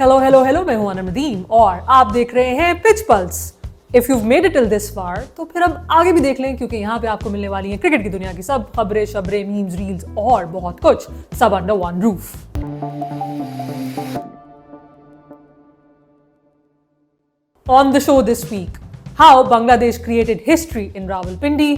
Hello hello hello, मैं हूं अनम नदीम और आप देख रहे हैं pitch pulse. If you made it till this far तो फिर अब आगे भी देख लें, क्योंकि यहाँ पे आपको मिलने वाली है क्रिकेट की दुनिया की सब खबरें, शबरें, मीम्स, रील्स और बहुत कुछ, सब under one roof. On the show this week, how Bangladesh created history in Rawalpindi,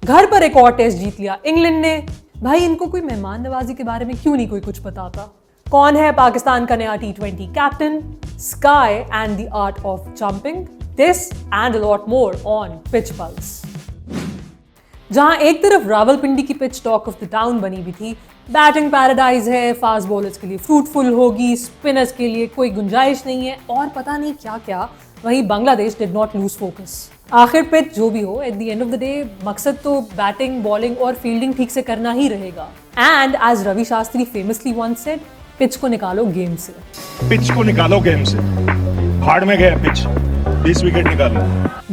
घर पर एक और टेस्ट जीत लिया इंग्लैंड ने, भाई इनको कोई मेहमान नवाजी के बारे में क्यों नहीं कोई कुछ बताता, कौन है पाकिस्तान का नया T20 captain, sky and the art of jumping, this and a lot more on pitch pulse. जहां एक तरफ रावलपिंडी की pitch talk of the town बनी हुई थी, बैटिंग पैराडाइज है, फास्ट बॉलर्स के लिए फ्रूटफुल होगी, स्पिनर्स के लिए कोई गुंजाइश नहीं है और पता नहीं क्या क्या, वहीं Bangladesh did not lose focus. आखिर पिच जो भी हो, at the end of the day मकसद तो बैटिंग, बॉलिंग और फील्डिंग ठीक से करना ही रहेगा। And as Ravi Shastri famously once said, pitch को निकालो गेम से। पिच को निकालो गेम से, हार्ड में गया पिच, 20 विकेट निकालो।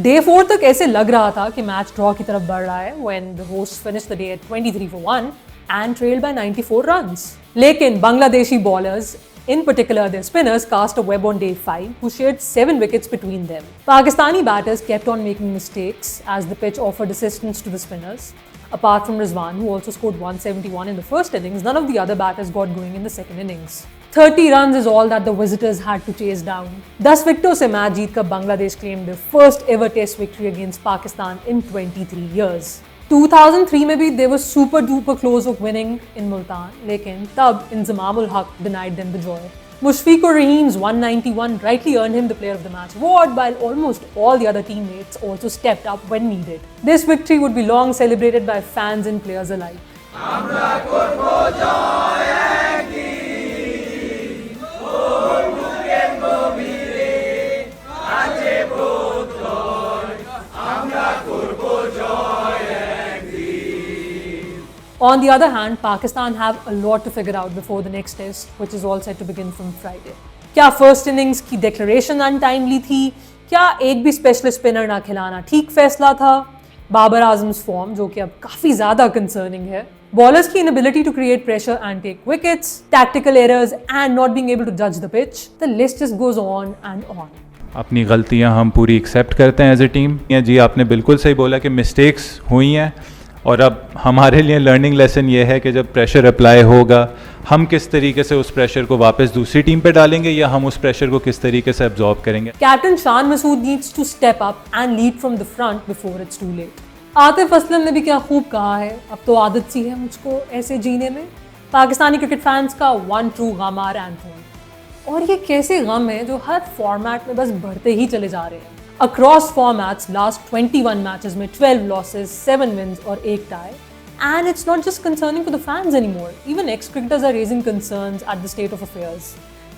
डे 4 तक ऐसे लग रहा था कि मैच ड्रॉ की तरफ बढ़ रहा है when the host finished the day at 23 for 1 and trailed by 94 runs. लेकिन Bangladeshi bowlers, in particular their spinners, cast a web on day 5 who shared 7 wickets between them. Pakistani batters kept on making mistakes as the pitch offered assistance to the spinners. Apart from Rizwan, who also scored 171 in the first innings, none of the other batters got going in the second innings. 30 runs is all that the visitors had to chase down. 10 विकेटों से match जीतकर Bangladesh claimed their first ever test victory against Pakistan in 23 years. 2003 में भी they were super duper close of winning in Multan, लेकिन तब Inzamam ul Haq denied them the joy. Mushfiq ur Rahim's 191 rightly earned him the Player of the Match award, while almost all the other teammates also stepped up when needed. This victory would be long celebrated by fans and players alike. On the other hand, Pakistan have a lot to figure out before the next test, which is all set to begin from Friday. क्या first innings की declaration untimely थी? क्या एक भी specialist spinner ना खिलाना ठीक फैसला था? बाबर आजम्स फॉर्म, जो कि अब काफी ज्यादा कंसर्निंग है, बॉलर्स की inability to create pressure and take wickets, tactical errors and not being able to जज the pitch, the list just goes on and on. अपनी गलतियां हम पूरी एक्सेप्ट करते हैं एज ए टीम। जी आपने बिल्कुल सही बोला कि मिस्टेक्स हुई हैं, और अब हमारे लिए लर्निंग लेसन ये है कि जब प्रेशर अप्लाई होगा, हम किस तरीके से उस प्रेशर को वापस दूसरी टीम पे डालेंगे या हम उस प्रेशर को किस तरीके से एब्जॉर्ब करेंगे। Captain Shan Masood needs to step up and lead from the front before it's too late. Atif Aslam ने भी क्या खूब कहा है, अब तो आदत सी है मुझको ऐसे जीने में, पाकिस्तानी क्रिकेट फैंस का वन ट्रू गमार एंथम। और ये कैसे गम है जो हर फॉर्मेट में बस बढ़ते ही चले जा रहे हैं। Across formats, last 21 matches में 12 losses, 7 wins और 1 tie. And it's not just concerning for the fans anymore. Even ex-cricketers are raising concerns at the state of affairs.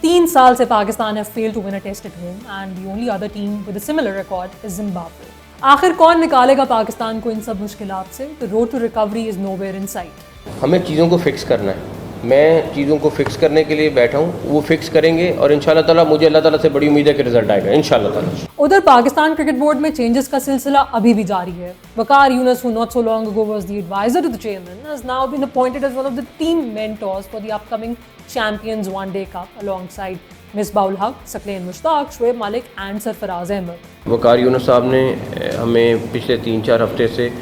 3 साल से Pakistan have failed to win a test at home, and the only other team with a similar record is Zimbabwe. आखिर कौन निकालेगा पाकिस्तान को इन सब मुश्किलात से? The road to recovery is nowhere in sight. हमें चीज़ों को फिक्स करना है। मैं चीज़ों को फिक्स करने के लिए बैठा हूँ, वो फिक्स करेंगे और इंशाल्लाह ताला मुझे अल्लाह ताला से बड़ी उम्मीद है कि रिजल्ट आएगा इंशाल्लाह ताला। उधर पाकिस्तान क्रिकेट बोर्ड में चेंजेस का सिलसिला अभी भी जारी है। वकार Yunus, who not so long ago was the advisor to the chairman, has now been appointed as one of the team mentors for the upcoming Champions One Day Cup alongside Misbahul हक, Saqlain Mushtaq, Shoaib Malik and Sarfaraz Ahmad. वकार यूनुस साहब ने हमें पिछले 3-4 हफ्ते से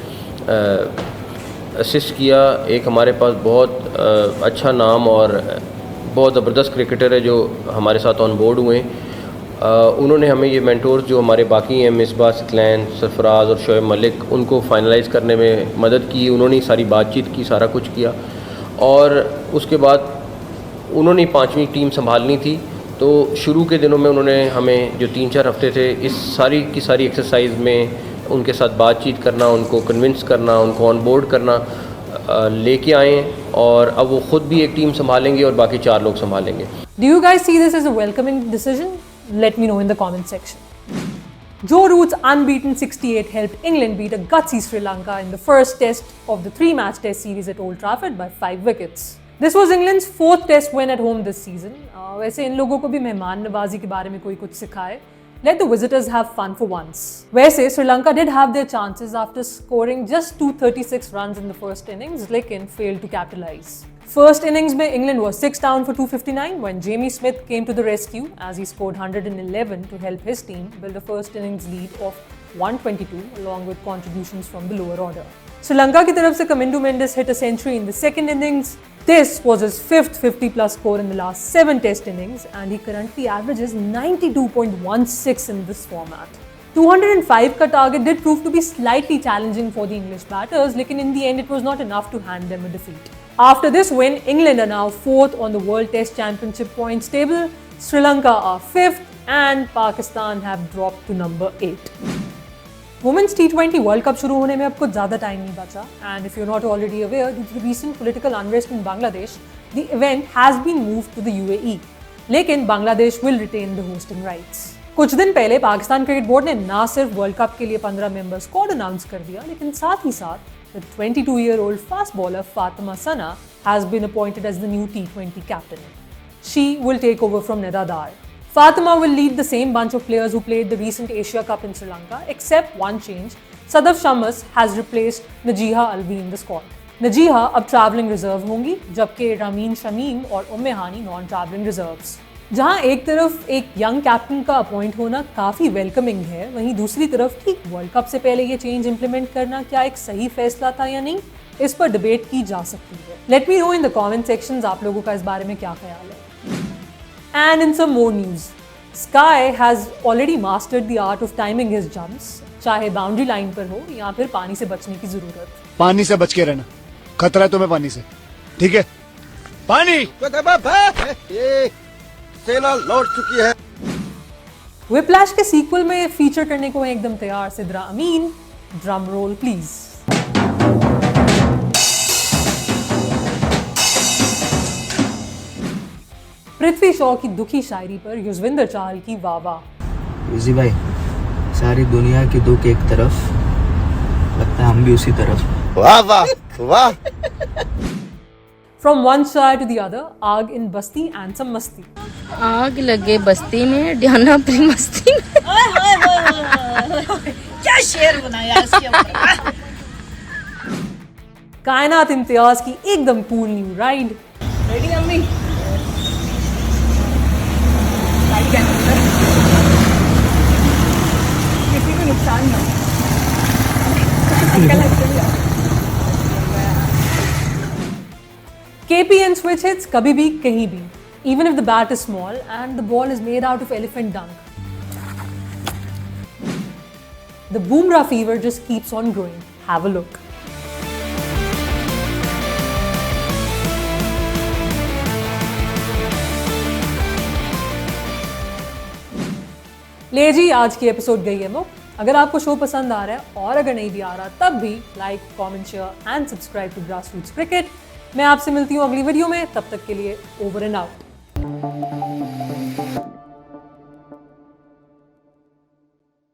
असिस्ट किया। एक हमारे पास बहुत अच्छा नाम और बहुत ज़बरदस्त क्रिकेटर है जो हमारे साथ ऑन बोर्ड हुए। उन्होंने हमें ये मेंटोर्स जो हमारे बाकी हैं, मिसबा, सकलैन, सरफराज और शोएब मलिक, उनको फाइनलाइज़ करने में मदद की। उन्होंने सारी बातचीत की, सारा कुछ किया और उसके बाद उन्होंने 5वीं टीम संभालनी थी। तो शुरू के दिनों में उन्होंने हमें जो 3-4 हफ्ते थे, इस सारी की सारी एक्सरसाइज में उनके साथ बातचीत करना, उनको कन्विंस करना, उनको ऑन बोर्ड करना लेके आए और अब वो खुद भी एक टीम संभालेंगे और बाकी 4 लोग संभालेंगे। Do you guys see this as a welcoming decision? Let me know in the comment section. Joe Root's unbeaten 68 helped England beat a gutsy Sri Lanka in the first test of the 3-match test series at Old Trafford by 5 wickets. This was England's 4th test win at home this season. वैसे इन लोगों को भी मेहमान नवाजी के बारे में कोई कुछ सिखाए, let the visitors have fun for once. वैसे Sri Lanka did have their chances after scoring just 236 runs in the first innings, लेकिन failed to capitalize. First innings में England was 6 down for 259 when Jamie Smith came to the rescue as he scored 111 to help his team build a first innings lead of 122 along with contributions from the lower order. Sri Lanka की तरफ से Kamindu Mendes hit a century in the second innings. This was his 5th 50-plus score in the last 7 Test innings, and he currently averages 92.16 in this format. 205 का target did prove to be slightly challenging for the English batters, लेकिन in the end it was not enough to hand them a defeat. After this win, England are now 4th on the World Test Championship points table, Sri Lanka are 5th, and Pakistan have dropped to number 8. Women's T20 World Cup शुरू होने में अब कुछ ज़्यादा time नहीं बचा, and if you're not already aware, due to the recent political unrest in Bangladesh, the event has been moved to the UAE. लेकिन Bangladesh will retain the hosting rights. कुछ दिन पहले पाकिस्तान क्रिकेट बोर्ड ने ना सिर्फ वर्ल्ड कप के लिए 15 member squad announce कर दिया, लेकिन साथ ही साथ the 22-year-old fast bowler Fatima Sana has been appointed as the new T20 captain. She will take over from Nida Dar. Fatima will lead the same bunch of players who played the recent Asia Cup in Sri Lanka, except one change. Sadaf Shammas has replaced Najeeha Alvi in the squad. Najeeha अब travelling reserve होंगी, जबकि Ramin Shamim और उम्मे हानी non-travelling reserves. जहां एक तरफ एक young captain का appoint होना काफ़ी वेलकमिंग है, वहीं दूसरी तरफ ठीक वर्ल्ड कप से पहले ये चेंज इंप्लीमेंट करना क्या एक सही फैसला था या नहीं, इस पर डिबेट की जा सकती है. Let me know in the comment sections आप लोगों का इस बारे में क्या ख्याल है. And in some more news, Sky has already mastered the art of timing his jumps, चाहे बाउंड्री लाइन पर हो या फिर पानी से बचने की जरूरत. पानी से बच के रहना, खतरा है तुम्हें पानी से, ठीक है? पानी ये सेना लौट चुकी है. विप्लैश के सीक्वल में फीचर करने को एकदम तैयार Sidra Amin. Drum roll please. Prithvi Shaw की दुखी शायरी पर युजवेंद्र चाहल की वाह. इजी भाई, सारी दुनिया की दुख एक तरफ, लगता है हम भी उसी तरफ. वाह वाह वाह. From one side to the other, आग in बस्ती and some मस्ती. आग लगे बस्ती में, ध्यान अपनी मस्ती में. क्या शेर बनाया इसके ऊपर. कायनात इम्तियाज की एकदम कूल न्यू राइड. रेडी अम्मी. किसी को नुकसान ना. KPN switch hits कभी भी कहीं भी, even if the bat is small and the ball is made out of elephant dung. The Bumrah fever just keeps on growing. Have a look. ले जी, आज की एपिसोड गई है मुक. अगर आपको शो पसंद आ रहा है और अगर नहीं भी आ रहा तब भी like, comment, share and subscribe to grassroots cricket. मैं आपसे मिलती हूँ अगली वीडियो में. तब तक के लिए ओवर एंड आउट.